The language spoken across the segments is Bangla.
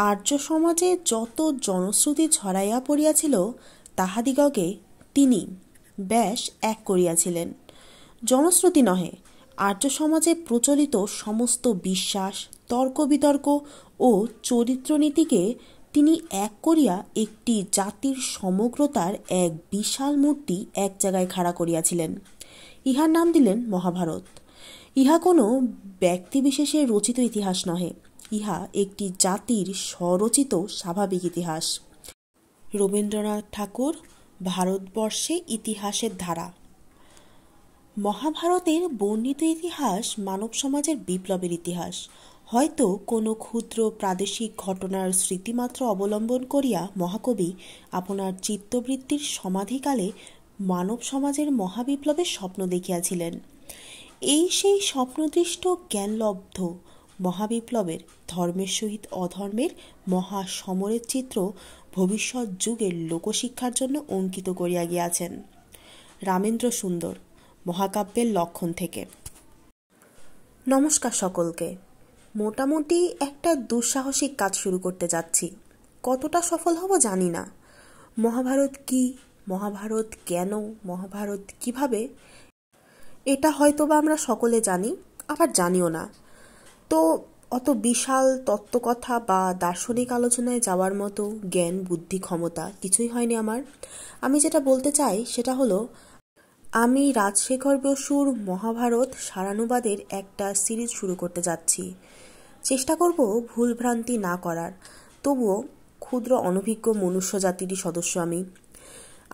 আর্য সমাজে যত জনশ্রুতি ছড়াইয়া পড়িয়াছিল তাহাদিগকে তিনি ব্যাস এক করিয়াছিলেন। জনশ্রুতি নহে, আর্য সমাজে প্রচলিত সমস্ত বিশ্বাস, তর্ক বিতর্ক ও চরিত্রনীতিকে তিনি এক করিয়া একটি জাতির সমগ্রতার এক বিশাল মূর্তি এক জায়গায় খাড়া করিয়াছিলেন। ইহার নাম দিলেন মহাভারত। ইহা কোনো ব্যক্তিবিশেষের রচিত ইতিহাস নহে, ইহা একটি জাতির স্বরচিত স্বাভাবিক ইতিহাস। রবীন্দ্রনাথ ঠাকুর, ভারতবর্ষে ইতিহাসের ধারা। মহাভারতের বর্ণিত ইতিহাস মানব সমাজের বিপ্লবের ইতিহাস। হয়তো কোনো ক্ষুদ্র প্রাদেশিক ঘটনার স্মৃতিমাত্র অবলম্বন করিয়া মহাকবি আপনার চিত্তবৃত্তির সমাধিকালে মানব সমাজের মহাবিপ্লবের স্বপ্ন দেখিয়াছিলেন। এই সেই স্বপ্নদৃষ্ট জ্ঞানলব্ধ মহাবিপ্লবের ধর্মের সহিত অধর্মের মহাসমরের চিত্র ভবিষ্যৎ যুগের লোকশিক্ষার জন্য অঙ্কিত করিয়া গিয়াছেন। রামেন্দ্র সুন্দর, মহাকাব্যের লক্ষণ থেকে। নমস্কার সকলকে। মোটামুটি একটা দুঃসাহসিক কাজ শুরু করতে যাচ্ছি। কতটা সফল হব জানি না। মহাভারত কি, মহাভারত কেন, মহাভারত কিভাবে, এটা হয়তোবা আমরা সকলে জানি, আবার জানিও না। তো অত বিশাল তত্ত্বকথা বা দার্শনিক আলোচনায় যাওয়ার মতো জ্ঞান, বুদ্ধি, ক্ষমতা কিছুই হয়নি আমার। আমি যেটা বলতে চাই সেটা হলো, আমি রাজশেখর বসুর মহাভারত সারানুবাদের একটা সিরিজ শুরু করতে যাচ্ছি। চেষ্টা করব ভুলভ্রান্তি না করার, তবুও ক্ষুদ্র অনভিজ্ঞ মনুষ্য জাতিরই সদস্য আমি।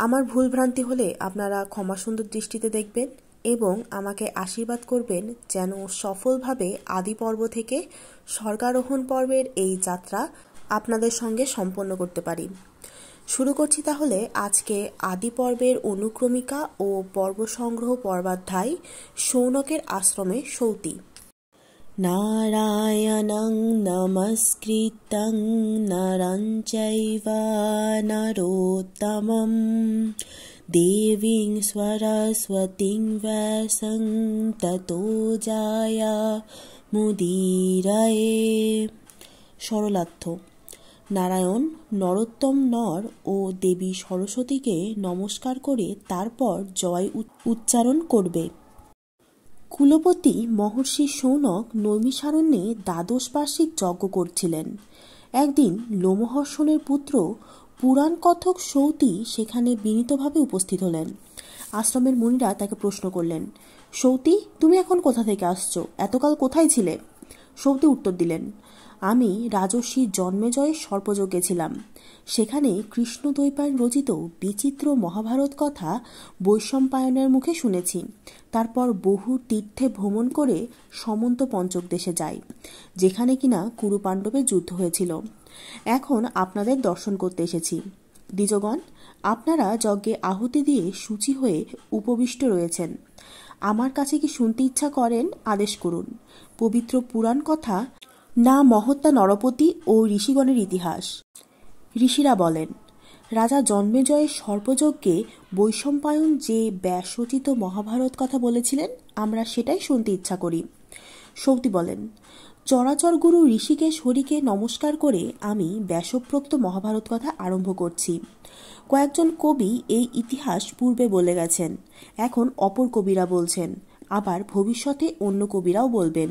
আমার ভুলভ্রান্তি হলে আপনারা ক্ষমাসুন্দর দৃষ্টিতে দেখবেন এবং আমাকে আশীর্বাদ করবেন যেন সফলভাবে আদি পর্ব থেকে স্বর্গারোহণ পর্বের এই যাত্রা আপনাদের সঙ্গে সম্পন্ন করতে পারি। শুরু করছি তাহলে আজকে আদি পর্বের অনুক্রমিকা ও পর্ব সংগ্রহ পর্বাধ্যায় শৌনকের আশ্রমে সৌতি। নারায়ণং নমস্কৃত্যং নরং চৈব নরোত্তমং দেবীং সরস্বতীং ব্যাসং ততো জয়মুদীরয়ে। সরলার্থ: নারায়ণ নরোত্তম নর ও দেবী সরস্বতীকে নমস্কার করে তারপর জয় উচ্চারণ করবে। কুলপতি মহর্ষি শৌনক নৈমিষারণ্যে দ্বাদশ বার্ষিক যজ্ঞ করছিলেন। একদিন লোমহর্ষণের পুত্র পুরাণ কথক সৌতি সেখানে বিনীতভাবে উপস্থিত হলেন। আশ্রমের মুনিরা তাকে প্রশ্ন করলেন, সৌতি, তুমি এখন কোথা থেকে আসছো? এতকাল কোথায় ছিলে? সৌতি উত্তর দিলেন, আমি রাজর্ষি জন্মেজয়ের সর্পযজ্ঞে ছিলাম। সেখানে কৃষ্ণদ্বৈপায়ন রচিত বিচিত্র মহাভারত কথা বৈশম্পায়নের মুখে শুনেছি। তারপর বহু তীর্থে ভ্রমণ করে সমন্ত পঞ্চক দেশে যাই, যেখানে কিনা কুরু পাণ্ডবের যুদ্ধ হয়েছিল। এখন আপনাদের দর্শন করতে এসেছি। দ্বিজগণ, আপনারা যজ্ঞে আহুতি দিয়ে শুচি হয়ে উপবিষ্ট রয়েছেন। আমার কাছে কি শুনতে ইচ্ছা করেন? আদেশ করুন। পবিত্র পুরাণ কথা না মহত্তা নরপতি ও ঋষিগণের ইতিহাস? ঋষিরা বলেন, রাজা জন্মেজয়ের সর্পযজ্ঞে বৈশম্পায়ন যে ব্যাসরচিত মহাভারত কথা বলেছিলেন, আমরা সেটাই শুনতে ইচ্ছা করি। সৌতি বলেন, চরাচর গুরু ঋষিকেশ হরিকে নমস্কার করে আমি ব্যাসপ্রোক্ত মহাভারত কথা আরম্ভ করছি। কয়েকজন কবি এই ইতিহাস পূর্বে বলে গেছেন, এখন অপর কবিরা বলছেন, আবার ভবিষ্যতে অন্য কবিরাও বলবেন।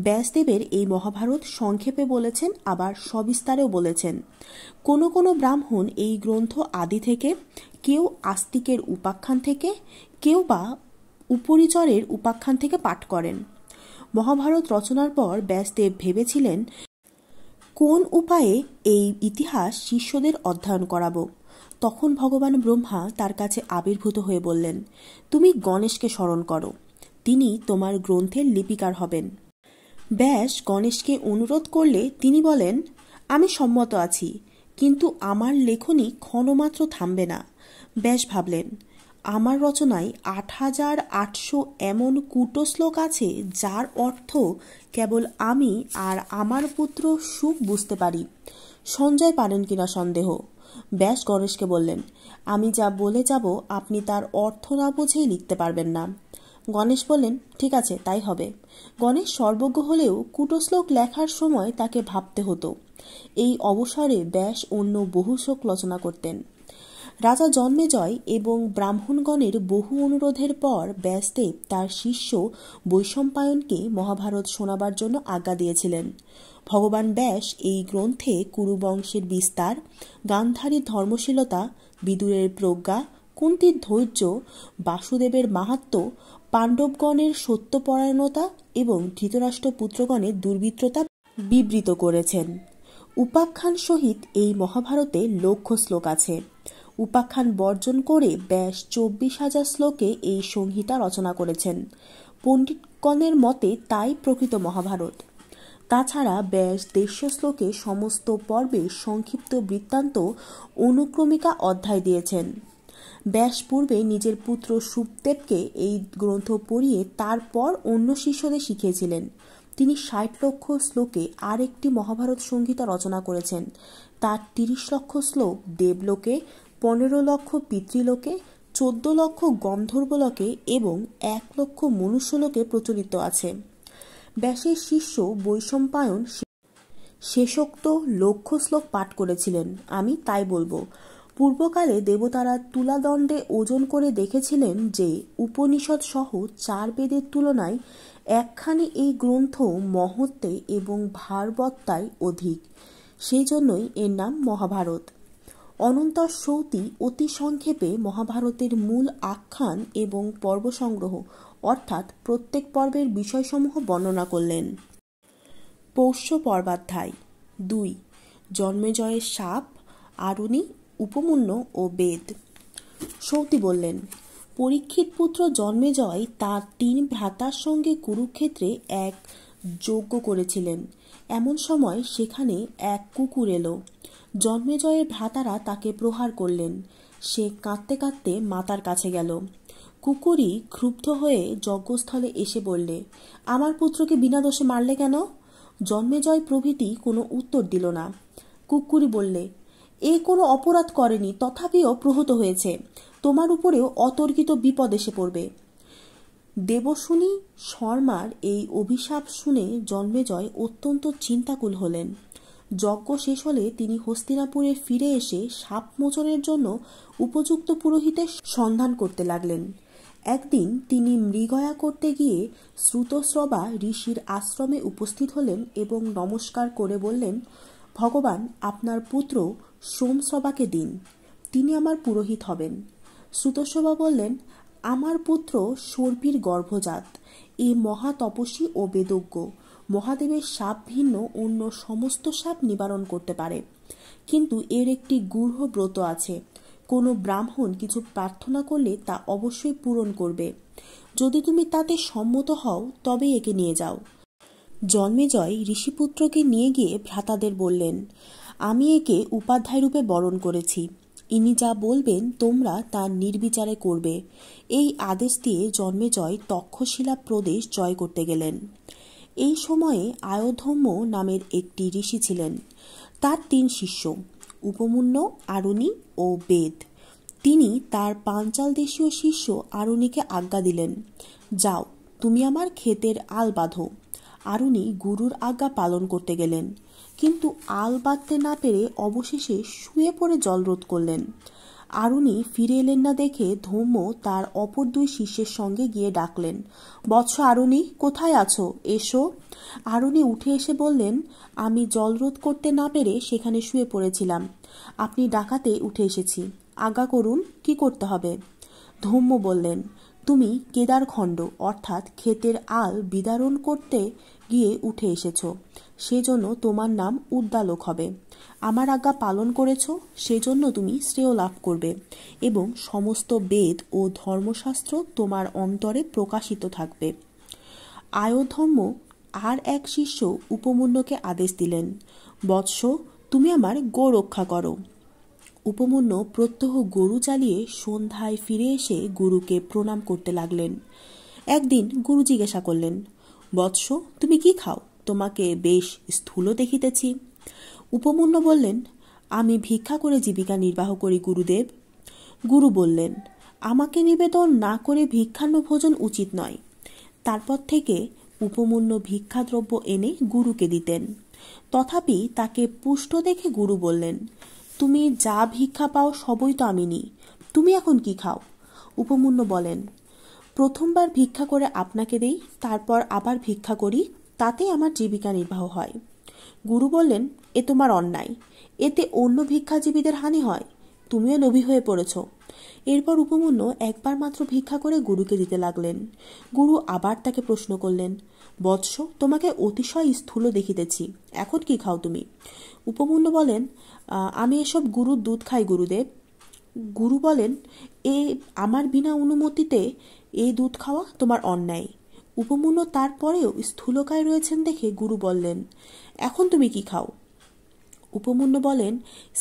ব্যাসদেবের এই মহাভারত সংক্ষেপে বলেছেন, আবার সবিস্তারেও বলেছেন। কোনো কোনো ব্রাহ্মণ এই গ্রন্থ আদি থেকে, কেউ আস্তিকের উপাখ্যান থেকে, কেউ বা উপরিচরের উপাখ্যান থেকে পাঠ করেন। মহাভারত রচনার পর ব্যাসদেব ভেবেছিলেন কোন উপায়ে এই ইতিহাস শিষ্যদের অধ্যয়ন করাবো। তখন ভগবান ব্রহ্মা তার কাছে আবির্ভূত হয়ে বললেন, তুমি গণেশকে স্মরণ করো, তিনি তোমার গ্রন্থের লিপিকার হবেন। ব্যাস গণেশকে অনুরোধ করলে তিনি বলেন, আমি সম্মত আছি, কিন্তু আমার লেখনী ক্ষণমাত্র থামবে না। ব্যাস ভাবলেন, আমার রচনায় ৮,৮০০ এমন কূটশ্লোক আছে যার অর্থ কেবল আমি আর আমার পুত্র সুখ বুঝতে পারি। সঞ্জয় পারেন কিনা সন্দেহ। ব্যাস গণেশকে বললেন, আমি যা বলে যাব আপনি তার অর্থ না বুঝেই লিখতে পারবেন না। গণেশ বললেন, ঠিক আছে, তাই হবে। গণেশ সর্বজ্ঞ হলেও কূটশ্লোক লেখার সময় তাকে ভাবতে হতো। এই অবসরে ব্যাস অন্য বহু শ্লোক রচনা করতেন। রাজা জন্মেজয় এবং ব্রাহ্মণগণের বহু অনুরোধের পর ব্যাসদেব তার শিষ্য বৈশম্পায়নকে মহাভারত শোনাবার জন্য আজ্ঞা দিয়েছিলেন। ভগবান ব্যাস এই গ্রন্থে কুরুবংশের বিস্তার, গান্ধারীর ধর্মশীলতা, বিদুরের প্রজ্ঞা, কুন্তীর ধৈর্য, বাসুদেবের মাহাত্ম্য, পাণ্ডবগণের সত্যপরায়ণতা এবং ধৃতরাষ্ট্র পুত্রগণের দুর্বৃত্ততা বিবৃত করেছেন। উপাখ্যান সহিত এই মহাভারতে লক্ষ শ্লোক আছে। উপাখ্যান বর্জন করে ব্যাস 24,000 শ্লোকে এই সংহিতা রচনা করেছেন। পণ্ডিতগণের মতে তাই প্রকৃত মহাভারত। তাছাড়া ব্যাস 150 শ্লোকে সমস্ত পর্বের সংক্ষিপ্ত বৃত্তান্ত অনুক্রমিকা অধ্যায় দিয়েছেন। ব্যাস পূর্বে নিজের পুত্র সুখদেবকে এই গ্রন্থ পড়িয়ে তারপর অন্য শিষ্যদের শিখিয়েছিলেন। তিনি 60 লক্ষ শ্লোকে আর একটি মহাভারত সংহিতা রচনা করেছেন। তার 30 লক্ষ শ্লোক দেবলোকে, 15 লক্ষ পিতৃলোকে, 14 লক্ষ গন্ধর্বলোকে এবং 1 লক্ষ মনুষ্যলোকে প্রচলিত আছে। ব্যাসের শিষ্য বৈশম্পায়ন শেষোক্ত লক্ষ শ্লোক পাঠ করেছিলেন। আমি তাই বলবো, পূর্বকালে দেবতারা তুলাদণ্ডে ওজন করে দেখেছিলেন যে উপনিষদ সহ 4 বেদের তুলনায় একখানি এই গ্রন্থ মহত্ত্বে এবং ভারবত্তায় অধিক। সেই জন্যই এর নাম মহাভারত। অনন্তর সৌতি অতি সংক্ষেপে মহাভারতের মূল আখ্যান এবং পর্বসংগ্রহ অর্থাৎ প্রত্যেক পর্বের বিষয়সমূহ বর্ণনা করলেন। পৌষ্য পর্বাধ্যায় 2। জন্মেজয়ের শাপ, আরুণি, উপমন্য ও বেদ। সৌতি বললেন, পরীক্ষিত পুত্র জন্মেজয় তাঁর 3 ভ্রাতার সঙ্গে কুরুক্ষেত্রে এক যজ্ঞ করেছিলেন। এমন সময় সেখানে এক কুকুর এলো। জন্মেজয়ের ভ্রাতারা তাকে প্রহার করলেন। সে কাঁদতে কাঁদতে মাতার কাছে গেল। কুকুরই ক্ষুব্ধ হয়ে যজ্ঞস্থলে এসে বললে, আমার পুত্রকে বিনা দোষে মারলে কেন? জন্মেজয় প্রভৃতি কোনো উত্তর দিল না। কুকুরই বললে, এ কোনো অপরাধ করেনি, তথাপিও প্রহত হয়েছে। তোমার উপরেও অতর্কিত বিপদ এসে পড়বে। দেবশুনি শর্মার এই অভিশাপ শুনে জন্মেজয় অত্যন্ত চিন্তাকুল হলেন। যজ্ঞ শেষ হলে তিনি হস্তিনাপুরে ফিরে এসে সাপ মোচনের জন্য উপযুক্ত পুরোহিতের সন্ধান করতে লাগলেন। একদিন তিনি মৃগয়া করতে গিয়ে শ্রুতশ্রবা ঋষির আশ্রমে উপস্থিত হলেন এবং নমস্কার করে বললেন, ভগবান, আপনার পুত্র সোমশ্রবাকে দিন, তিনি আমার পুরোহিত হবেন। শ্রুতশ্রবা বললেন, আমার পুত্র সর্পির গর্ভজাত, এ মহা তপস্বী ও বেদজ্ঞ। মহাদেবের সাপ ভিন্ন অন্য সমস্ত সাপ নিবারণ করতে পারে, কিন্তু এর একটি গূঢ় ব্রত আছে। কোনো ব্রাহ্মণ কিছু প্রার্থনা করলে তা অবশ্যই পূরণ করবে। যদি তুমি তাতে সম্মত হও তবে একে নিয়ে যাও। জন্মেজয় ঋষিপুত্রকে নিয়ে গিয়ে ভ্রাতাদের বললেন, আমি একে উপাধ্যায় রূপে বরণ করেছি। ইনি যা বলবেন তোমরা তা নির্বিচারে করবে। এই আদেশ দিয়ে জন্মেজয় তক্ষশিলা প্রদেশ জয় করতে গেলেন। এই সময়ে আয়োধম্য নামের একটি ঋষি ছিলেন। তার 3 শিষ্য, উপমন্য, আরুণি ও বেদ। তিনি তার পাঞ্চাল দেশীয় শিষ্য আরুণিকে আজ্ঞা দিলেন, যাও, তুমি আমার ক্ষেতের আল বাঁধো। আরুণি গুরুর আজ্ঞা পালন করতে গেলেন, কিন্তু আল বাঁধতে না পেরে অবশেষে শুয়ে পড়ে জলরোধ করলেন। আরুণি ফিরে এলেন না দেখে ধৌম্য তার অপর 2 শিষ্যের সঙ্গে গিয়ে ডাকলেন, বৎস আরুণি, কোথায় আছো? এসো। আরুণি উঠে এসে বললেন, আমি জলরোধ করতে না পেরে সেখানে শুয়ে পড়েছিলাম, আপনি ডাকাতে উঠে এসেছি, আজ্ঞা করুন, কি করতে হবে? ধৌম্য বললেন, তুমি কেদারখণ্ড অর্থাৎ ক্ষেতের আল বিদারণ করতে গিয়ে উঠে এসেছ, সেজন্য তোমার নাম উদ্দালক হবে। আমার আজ্ঞা পালন করেছ, সেজন্য তুমি শ্রেয় লাভ করবে এবং সমস্ত বেদ ও ধর্মশাস্ত্র তোমার অন্তরে প্রকাশিত থাকবে। আয়োধম্য আর এক শিষ্য উপমন্যকে আদেশ দিলেন, বৎস, তুমি আমার গো রক্ষা করো। উপমন্য প্রত্যহ গরু চালিয়ে সন্ধ্যায় ফিরে এসে গুরুকে প্রণাম করতে লাগলেন। একদিন গুরু জিজ্ঞাসা করলেন, বৎস, তুমি কি খাও? তোমাকে বেশ স্থূল দেখিতেছি। উপমন্য বললেন, আমি ভিক্ষা করে জীবিকা নির্বাহ করি গুরুদেব। গুরু বললেন, আমাকে নিবেদন না করে ভিক্ষান্ন ভোজন উচিত নয়। তারপর থেকে উপমন্য ভিক্ষাদ্রব্য এনে গুরুকে দিতেন। তথাপি তাকে পুষ্ট দেখে গুরু বললেন, তুমি যা ভিক্ষা পাও সবই তো আমি নিই, তুমি এখন কি খাও? উপমন্য বলেন, প্রথমবার ভিক্ষা করে আপনাকে দেই, তারপর আবার ভিক্ষা করি, তাতেই আমার জীবিকা নির্বাহ হয়। গুরু বললেন, এ তোমার অন্যায়, এতে অন্য ভিক্ষাজীবীদের হানি হয়, তুমিও লোভী হয়ে পড়েছ। এরপর উপমন্য একবার মাত্র ভিক্ষা করে গুরুকে দিতে লাগলেন। গুরু আবার তাকে প্রশ্ন করলেন, বৎস, তোমাকে অতিশয় স্থূল দেখিতেছি, এখন কি খাও তুমি? উপমন্য বলেন, আমি এসব গুরুর দুধ খাই গুরুদেব। গুরু বলেন, এ আমার বিনা অনুমতিতে এই দুধ খাওয়া তোমার অন্যায়। উপমন্য তারপরেও স্থূলকায় রয়েছেন দেখে গুরু বললেন, এখন তুমি কি খাও? উপমন্য বলেন,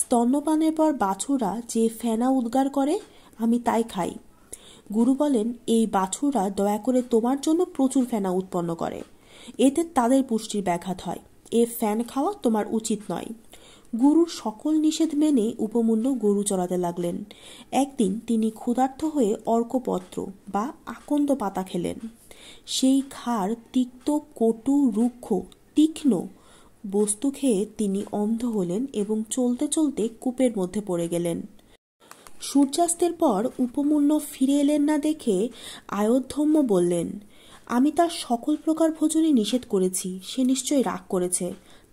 স্তন্যপানের পর বাছুরা যে ফেনা উদ্গার করে আমি তাই খাই। গুরু বলেন, এই বাছুরা দয়া করে তোমার জন্য প্রচুর ফেনা উৎপন্ন করে, এতে তাদের পুষ্টির ব্যাঘাত হয়, এ ফ্যান খাওয়া তোমার উচিত নয়। গুরুর সকল নিষেধ মেনে উপমন্য গরু চড়াতে লাগলেন। একদিন তিনি ক্ষুধার্ত হয়ে অর্কপত্র বা আকন্দ পাতা খেলেন। সেই খার তিক্ত, কটু, রুক্ষ, তীক্ষ্ণ বস্তু খেয়ে তিনি অন্ধ হলেন এবং চলতে চলতে কূপের মধ্যে পড়ে গেলেন। সূর্যাস্তের পর উপমন্য ফিরে এলেন না দেখে আয়োধ্যম্য বললেন, আমি তার সকল প্রকার ভোজনই নিষেধ করেছি, সে নিশ্চয়ই রাগ করেছে,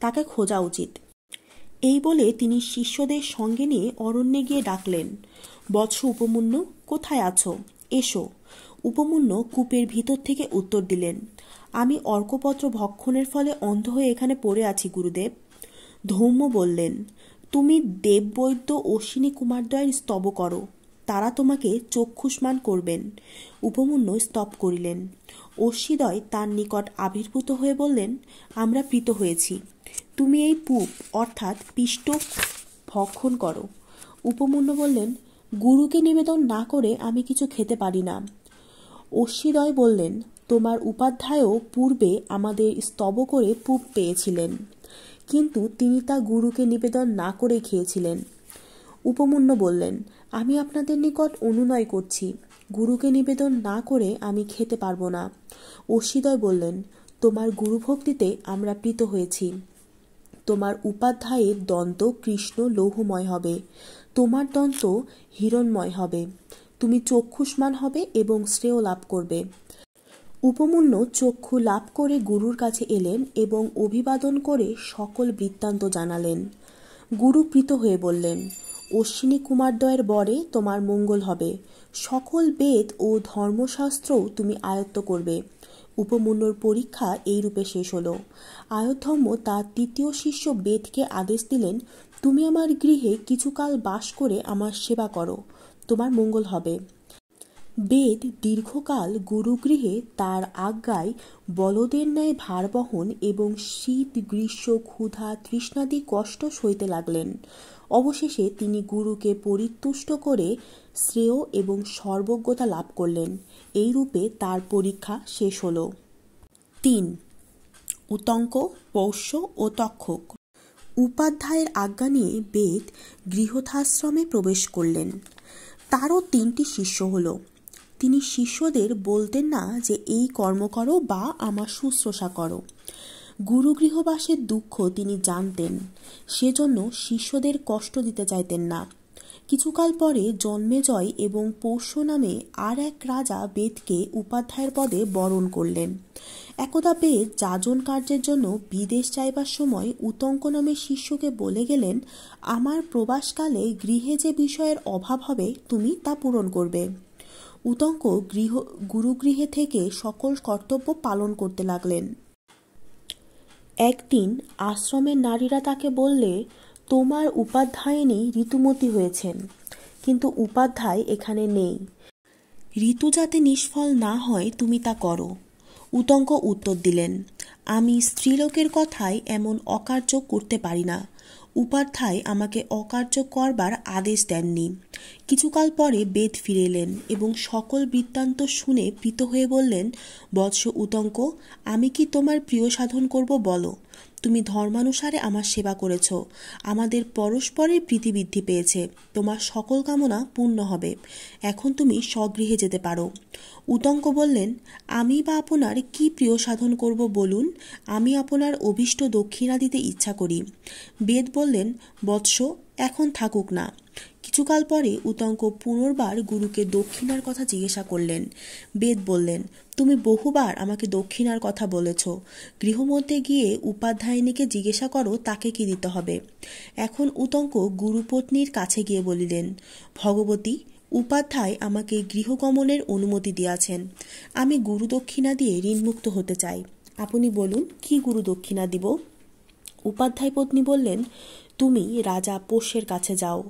তাকে খোঁজা উচিত। এই বলে তিনি শিষ্যদের সঙ্গে নিয়ে অরণ্যে গিয়ে ডাকলেন, বৎস উপমন্য, কোথায় আছো? এসো। উপমন্য কূপের ভিতর থেকে উত্তর দিলেন, আমি অর্কপত্র ভক্ষণের ফলে অন্ধ হয়ে এখানে পড়ে আছি গুরুদেব। ধৌম্য বললেন, তুমি দেববৈদ্য অশ্বিনী কুমারদ্বয়ের স্তব করো, তারা তোমাকে চক্ষুষ্মান করবেন। উপমন্য স্তব করিলেন। অশ্বিদ্বয় তার নিকট আবির্ভূত হয়ে বললেন, আমরা প্রীত হয়েছি, তুমি এই পুপ অর্থাৎ পিষ্ট ভক্ষণ করো। উপমন্য বললেন, গুরুকে নিবেদন না করে আমি কিছু খেতে পারি না। অশ্বিদ্বয় বললেন, তোমার উপাধ্যায়ও পূর্বে আমাদের স্তব করে পুপ পেয়েছিলেন, কিন্তু তিনি তা গুরুকে নিবেদন না করে খেয়েছিলেন। উপমন্য বললেন, আমি আপনাদের নিকট অনুনয় করছি, গুরুকে নিবেদন না করে আমি খেতে পারবো না। অশ্বিদ্বয় বললেন, তোমার গুরুভক্তিতে আমরা প্রীত হয়েছি, তোমার উপাধ্যায়ের দন্ত কৃষ্ণ লৌহময় হবে, তোমার দন্ত হিরণময় হবে, তুমি চক্ষুষ্মান হবে এবং শ্রেয় লাভ করবে। উপমন্য চক্ষু লাভ করে গুরুর কাছে এলেন এবং অভিবাদন করে সকল বৃত্তান্ত জানালেন। গুরু প্রীত হয়ে বললেন, অশ্বিনী কুমারদ্বয়ের বরে তোমার মঙ্গল হবে, সকল বেদ ও ধর্মশাস্ত্রও তুমি আয়ত্ত করবে। উপমন্যুর পরীক্ষা এইরূপে শেষ হল। আয়োধ্যম্য তার তৃতীয় শিষ্য বেদকে আদেশ দিলেন, তুমি আমার গৃহে কিছুকাল বাস করে আমার সেবা করো, তোমার মঙ্গল হবে। বেদ দীর্ঘকাল গুরুগৃহে তার আজ্ঞায় বলদের ন্যায় ভার বহন এবং শীত, গ্রীষ্ম, ক্ষুধা, তৃষ্ণাদি কষ্ট সইতে লাগলেন। অবশেষে তিনি গুরুকে পরিতুষ্ট করে শ্রেয় এবং সর্বজ্ঞতা লাভ করলেন। এইরূপে তার পরীক্ষা শেষ হল। ৩. উতঙ্ক, পৌষ্য ও তক্ষক। উপাধ্যায়ের আজ্ঞা নিয়ে বেদ গৃহস্থাশ্রমে প্রবেশ করলেন। তারও 3টি শিষ্য হল। তিনি শিষ্যদের বলতেন না যে এই কর্ম করো বা আমার শুশ্রূষা করো। গুরুগৃহবাসের দুঃখ তিনি জানতেন, সেজন্য শিষ্যদের কষ্ট দিতে চাইতেন না। কিছুকাল পরে জন্মেজয় এবং পৌষ্য নামে আর এক রাজা বেদকে উপাধ্যায়ের পদে বরণ করলেন। একদা বেদ যাজন কার্যের জন্য বিদেশ যাইবার সময় উতঙ্ক নামে শিষ্যকে বলে গেলেন, আমার প্রবাসকালে গৃহে যে বিষয়ের অভাব হবে তুমি তা পূরণ করবে। উতঙ্ক গুরুগৃহে থেকে সকল কর্তব্য পালন করতে লাগলেন। একদিন আশ্রমের নারীরা তাকে বললে, তোমার উপাধ্যায়িনী ঋতুমতী হয়েছেন, কিন্তু উপাধ্যায় এখানে নেই, ঋতু যাতে নিষ্ফল না হয় তুমি তা করো। উতঙ্ক উত্তর দিলেন, আমি স্ত্রীলোকের কথায় এমন অকার্য করতে পারি না, উপাধ্যায় আমাকে অকার্য করবার আদেশ দেননি। কিছুকাল পরে বেদ ফিরে এলেন এবং সকল বৃত্তান্ত শুনে প্রীত হয়ে বললেন, বৎস উতঙ্ক, আমি কি তোমার প্রিয় সাধন করব বলো, তুমি ধর্মানুসারে আমার সেবা করেছ, আমাদের পরস্পরের প্রীতি বৃদ্ধি পেয়েছে, তোমার সকল কামনা পূর্ণ হবে। এখন তুমি স্বগৃহে যেতে পারো। উতঙ্ক বললেন, আমি বা আপনার কি প্রিয় সাধন করব বলুন, আমি আপনার অভীষ্ট দক্ষিণা দিতে ইচ্ছা করি। বেদ বললেন, বৎস, এখন থাকুক না। কিছুকাল পরে উতঙ্ক পুনর্বার গুরুকে দক্ষিণার কথা জিজ্ঞাসা করলেন। বেদ বললেন, তুমি বহুবার আমাকে দক্ষিণার কথা বলেছ, গৃহমধ্যে গিয়ে উপাধ্যায়িনীকে জিজ্ঞাসা করো তাকে কি দিতে হবে। এখন উতঙ্ক গুরুপত্নীর কাছে গিয়ে বলিলেন, ভগবতী, উপাধ্যায় আমাকে গৃহগমনের অনুমতি দিয়াছেন, আমি গুরু দক্ষিণা দিয়ে ঋণমুক্ত হতে চাই, আপনি বলুন কি গুরু দক্ষিণা দিব। উপাধ্যায় পত্নী বললেন, তুমি রাজা পোষ্যের কাছে যাও,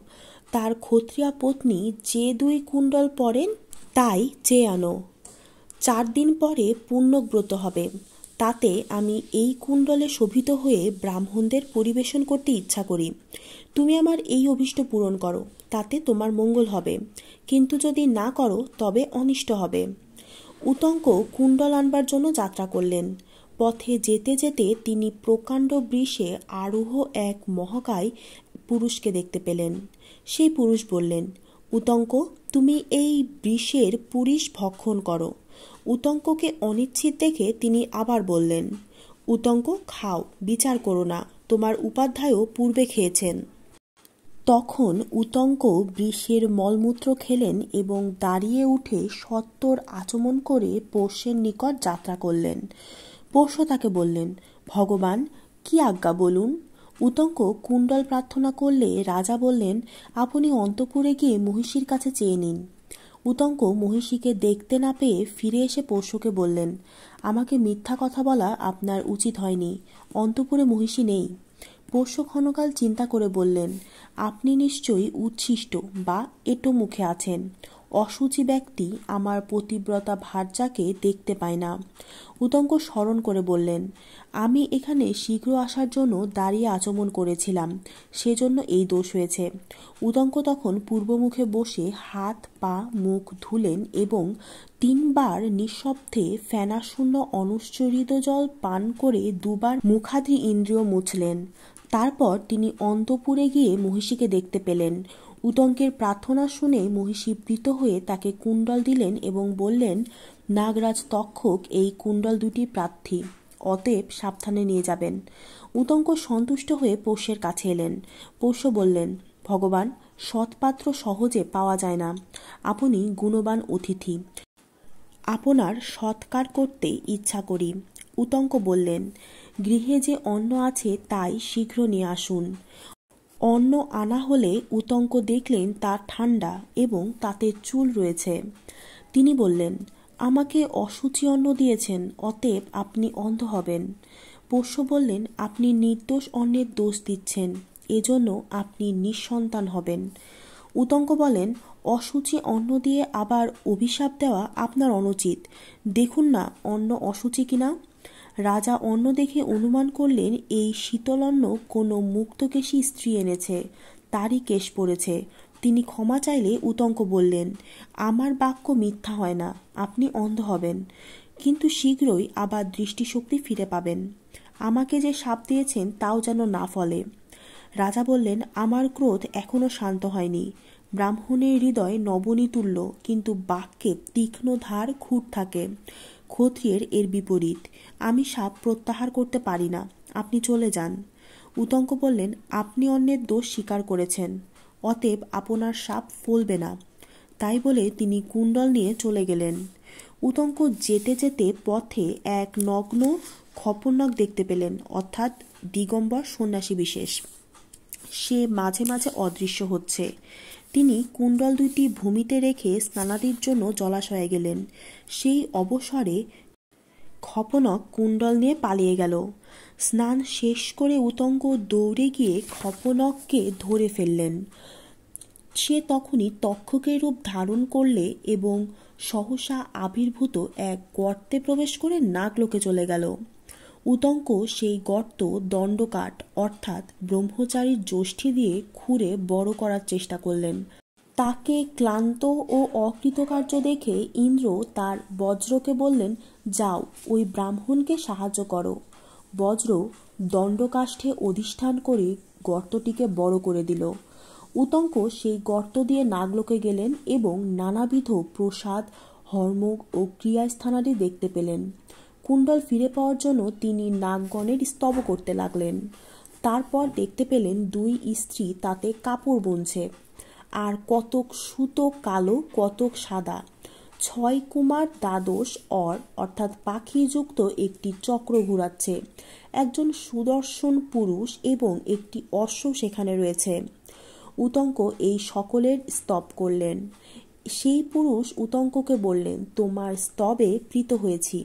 তার ক্ষত্রিয়া পত্নী যে 2 কুণ্ডল পরেন তাই চেয়ে আনো। 4 দিন পরে পূর্ণব্রত হবে, তাতে আমি এই কুণ্ডলে শোভিত হয়ে ব্রাহ্মণদের পরিবেশন করতে ইচ্ছা করি। তুমি আমার এই অভীষ্ট পূরণ করো, তাতে তোমার মঙ্গল হবে, কিন্তু যদি না করো তবে অনিষ্ট হবে। উতঙ্ক কুণ্ডল আনবার জন্য যাত্রা করলেন। পথে যেতে যেতে তিনি প্রকাণ্ড বৃষে আরোহ এক মহাকায় পুরুষকে দেখতে পেলেন। সেই পুরুষ বললেন, উতঙ্ক, তুমি এই বৃষের পুরীশ ভক্ষণ করো। উতঙ্ককে অনিচ্ছিত দেখে তিনি আবার বললেন, উতঙ্ক, খাও, বিচার করো না, তোমার উপাধ্যায়ও পূর্বে খেয়েছেন। তখন উতঙ্ক বৃষের মলমূত্র খেলেন এবং দাঁড়িয়ে উঠে সত্বর আচমন করে পোষ্যের নিকট যাত্রা করলেন। পোষ্য তাকে বললেন, ভগবান, কি আজ্ঞা বলুন। উতঙ্ক কুণ্ডল প্রার্থনা করলে রাজা বললেন, আপনি অন্তঃপুরে গিয়ে মহিষীর কাছে চেয়ে নিন। উতঙ্ক মহিষীকে দেখতে না পেয়ে ফিরে এসে পোষ্যকে বললেন, আমাকে মিথ্যা কথা বলা আপনার উচিত হয়নি, অন্তঃপুরে মহিষী নেই। পোষ্য ক্ষণকাল চিন্তা করে বললেন, আপনি নিশ্চয়ই উচ্ছিষ্ট বা এঁটো মুখে আছেন। অশুচি ব্যক্তি আমার পতিব্রতা ভার্যাকে দেখতে পায় না। উতঙ্ক স্মরণ করে বললেন, আমি এখানে শীঘ্র আসার জন্য দাঁড়িয়ে আচমন করেছিলাম, সেজন্য এই দোষ হয়েছে। উতঙ্ক তখন পূর্বমুখে বসে হাত পা মুখ ধুলেন এবং 3 বার নিঃশব্দে ফেনাশূন্য অনুচ্চরিত জল পান করে 2 বার মুখাদি ইন্দ্রিয় মুছলেন। তারপর তিনি অন্তঃপুরে গিয়ে মহিষীকে দেখতে পেলেন। উতঙ্কের প্রার্থনা শুনে মহিষী প্রীত হয়ে তাকে কুণ্ডল দিলেন এবং বললেন, নাগরাজ তক্ষক এই কুণ্ডল 2টি প্রার্থী, অতএব সাবধানে নিয়ে যাবেন। উতঙ্ক সন্তুষ্ট হয়ে পোষ্যের কাছে এলেন। পোষ্য বললেন, ভগবান, সৎপাত্র সহজে পাওয়া যায় না, আপনি গুণবান অতিথি, আপনার সৎকার করতে ইচ্ছা করি। উতঙ্ক বললেন, গৃহে যে অন্ন আছে তাই শীঘ্র নিয়ে আসুন। অন্ন আনা হলে উতঙ্ক দেখলেন তা ঠান্ডা এবং তাতে চুল রয়েছে। তিনি বললেন, আমাকে অশুচি অন্ন দিয়েছেন, অতএব আপনি অন্ধ হবেন। পোষ্য বললেন, আপনি নির্দোষ অন্নের দোষ দিচ্ছেন, এজন্য আপনি নিঃসন্তান হবেন। উতঙ্ক বলেন, অশুচি অন্ন দিয়ে আবার অভিশাপ দেওয়া আপনার অনুচিত, দেখুন না অন্ন অশুচি কিনা। রাজা অন্ন দেখে অনুমান করলেন এই শীতল অন্ন কোনো মুক্তকেশী স্ত্রী এনেছে, তারই কেশ পড়েছে। তিনি ক্ষমা চাইলে উতঙ্ক বললেন, আমার বাক্য মিথ্যা হয় না, আপনি অন্ধ হবেন, কিন্তু শীঘ্রই আবার দৃষ্টিশক্তি ফিরে পাবেন। আমাকে যে শাপ দিয়েছেন তাও যেন না ফলে। রাজা বললেন, আমার ক্রোধ এখনো শান্ত হয়নি। ব্রাহ্মণের হৃদয় নবনী তুল্য, কিন্তু বাক্যে তীক্ষ্ণ ধার খুঁট থাকে। ক্ষত্রিয়ের এর বিপরীত। আমি শাপ প্রত্যাহার করতে পারি না, আপনি চলে যান। উতঙ্ক বললেন, আপনি অন্যের দোষ স্বীকার করেছেন, অতএব আপনার শাপ ফলবে না। তাই বলে তিনি কুণ্ডল নিয়ে চলে গেলেন। উতঙ্ক যেতে যেতে পথে এক নগ্ন খপনক দেখতে পেলেন, অর্থাৎ দিগম্বর সন্ন্যাসী বিশেষ। সে মাঝে মাঝে অদৃশ্য হচ্ছে। তিনি কুণ্ডল 2টি ভূমিতে রেখে স্নানাদির জন্য জলাশয়ে গেলেন। সেই অবসরে খপনক কুণ্ডল নিয়ে পালিয়ে গেল। স্নান শেষ করে উতঙ্ক দৌড়ে গিয়ে খপনককে ধরে ফেললেন। সে তখনই তক্ষকের রূপ ধারণ করলে এবং সহসা আবির্ভূত এক গর্তে প্রবেশ করে নাগলোকে চলে গেল। উতঙ্ক সেই গর্ত দণ্ডকাঠ অর্থাৎ ব্রহ্মচারীর যষ্টি দিয়ে খুঁড়ে বড় করার চেষ্টা করলেন। তাকে ক্লান্ত ও অকৃতকার্য দেখে ইন্দ্র তার বজ্রকে বললেন, যাও, ওই ব্রাহ্মণকে সাহায্য করো। বজ্র দণ্ডকাষ্ঠে অধিষ্ঠান করে গর্তটিকে বড় করে দিল। উতঙ্ক সেই গর্ত দিয়ে নাগলোকে গেলেন এবং নানাবিধ প্রসাদ, হর্মোগ ও ক্রিয়াস্থানাদি দেখতে পেলেন। কুণ্ডল ফিরে পাওয়ার জন্য তিনি নাগগণের স্তব করতে লাগলেন। তারপর দেখতে পেলেন দুই স্ত্রী তাতে কাপড় বুনছে, আর কতক সুতো কালো, কতক সাদা। 6 কুমার দ্বাদশ অর্থাৎ পাখিযুক্ত একটি চক্র ঘুরাচ্ছে। একজন সুদর্শন পুরুষ এবং একটি অশ্ব সেখানে রয়েছে। উতঙ্ক এই সকলের স্তব করলেন। সেই পুরুষ উতঙ্ককে বললেন, তোমার স্তবে প্রীত হয়েছি,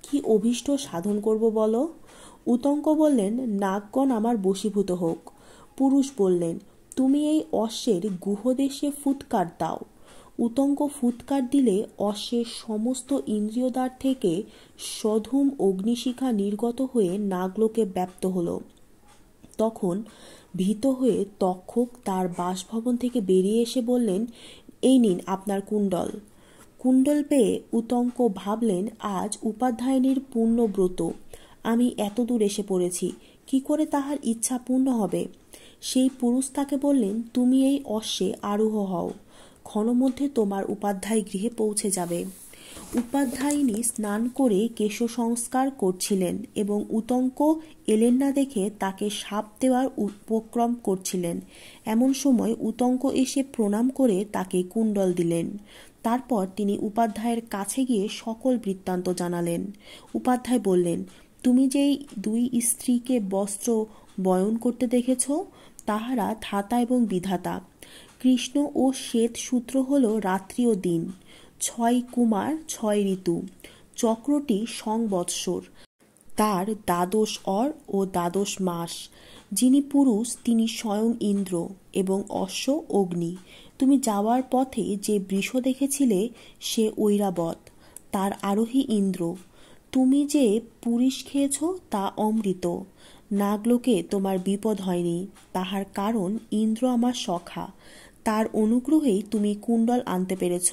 কি অভীষ্ট সাধন করব বলো? উতঙ্ক বললেন, নাগগণ আমার বশীভূত হোক। পুরুষ বললেন, তুমি এই অশ্বের গুহদেশে ফুৎকার দাও। উতঙ্ক ফুৎকার দিলে অশ্বের সমস্ত ইন্দ্রিয়দ্বার থেকে সধূম অগ্নিশিখা নির্গত হয়ে নাগলোকে ব্যাপ্ত হল। তখন ভীত হয়ে তক্ষক তার বাসভবন থেকে বেরিয়ে এসে বললেন, এই নিন আপনার কুণ্ডল। কুণ্ডল পেয়ে উতঙ্ক ভাবলেন, আজ উপাধ্যায়নীর পূর্ণব্রত, আমি এতদূর এসে পড়েছি, কি করে তাহার ইচ্ছা পূর্ণ হবে? সেই পুরুষ তাকে বললেন, তুমি এই অশ্বে আরোহ হও, ক্ষণমধ্যে তোমার উপাধ্যায় গৃহে পৌঁছে যাবে। উপাধ্যায়িনী স্নান করে কেশ সংস্কার করছিলেন এবং উতঙ্ক এলেন না দেখে তাকে শাপ দেওয়ার উপক্রম করছিলেন। এমন সময় উতঙ্ক এসে প্রণাম করে তাকে কুণ্ডল দিলেন। তারপর তিনি উপাধ্যায়ের কাছে গিয়ে সকল বৃত্তান্ত জানালেন। উপাধ্যায় বললেন, তুমি যেই দুই স্ত্রীকে বস্ত্র বয়ন করতে দেখেছ, তাহারা ধাতা এবং বিধাতা। কৃষ্ণ ও শ্বেত সূত্র হল রাত্রি ও দিন। 6 কুমার 6 ঋতু। চক্রটি সংবৎসর, তার দ্বাদশ ও দ্বাদশ মাস। যিনি পুরুষ তিনি স্বয়ং ইন্দ্র এবং অশ্ব অগ্নি। তুমি যাওয়ার পথে যে বৃষ দেখেছিলে সে ঐরাবত, তার আরোহী ইন্দ্র। তুমি যে পুরিশ খেয়েছ তা অমৃত। নাগলোকে তোমার বিপদ হয়নি, তাহার কারণ ইন্দ্র আমার সখা, তার অনুগ্রহেই তুমি কুণ্ডল আনতে পেরেছ।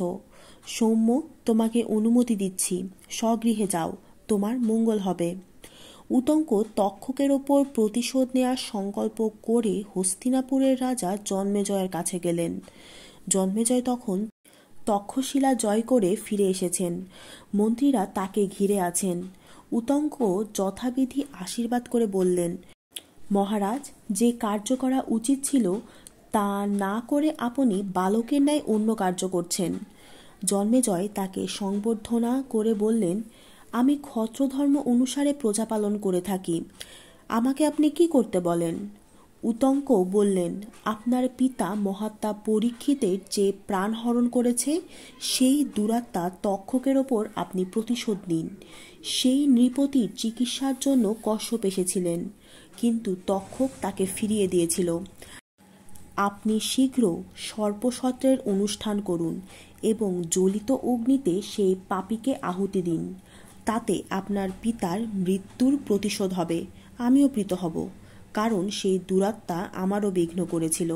সৌম্য, তোমাকে অনুমতি দিচ্ছি, স্বগৃহে যাও, তোমার মঙ্গল হবে। উতঙ্ক তক্ষকের ওপর প্রতিশোধ নেওয়ার সংকল্প করে হস্তিনাপুরের রাজা জন্মেজয়ের কাছে গেলেন। জন্মেজয় তখন তক্ষশিলা জয় করে ফিরে এসেছেন। মন্ত্রীরা তাকে ঘিরে আছেন। উতঙ্ক যথাবিধি আশীর্বাদ করে বললেন, মহারাজ, যে কার্য করা উচিত ছিল তা না করে আপনি বালকের ন্যায় অন্য কার্য করছেন। জন্মেজয় তাকে সংবর্ধনা করে বললেন, আমি ক্ষত্রধর্ম অনুসারে প্রজা পালন করে থাকি, আমাকে আপনি কি করতে বলেন? উতঙ্ক বললেন, আপনার পিতা মহাত্মা পরীক্ষিতের যে প্রাণ হরণ করেছে সেই দুরাত্মা তক্ষকের ওপর আপনি প্রতিশোধ নিন। সেই নৃপতির চিকিৎসার জন্য কশ্যপ এসেছিলেন, কিন্তু তক্ষক তাকে ফিরিয়ে দিয়েছিল। আপনি শীঘ্র সর্পসত্রের অনুষ্ঠান করুন এবং জ্বলিত অগ্নিতে সেই পাপীকে আহুতি দিন। তাতে আপনার পিতার মৃত্যুর প্রতিশোধ হবে, আমিও প্রীত হব, কারণ সেই দুরাত্মা আমারও বিঘ্ন করেছিল।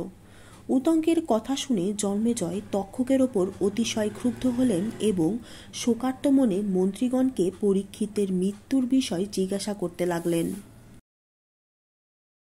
উতঙ্কের কথা শুনে জন্মেজয় তক্ষকের ওপর অতিশয় ক্ষুব্ধ হলেন এবং শোকার্ত মনে মন্ত্রীগণকে পরীক্ষিতের মৃত্যুর বিষয় জিজ্ঞাসা করতে লাগলেন।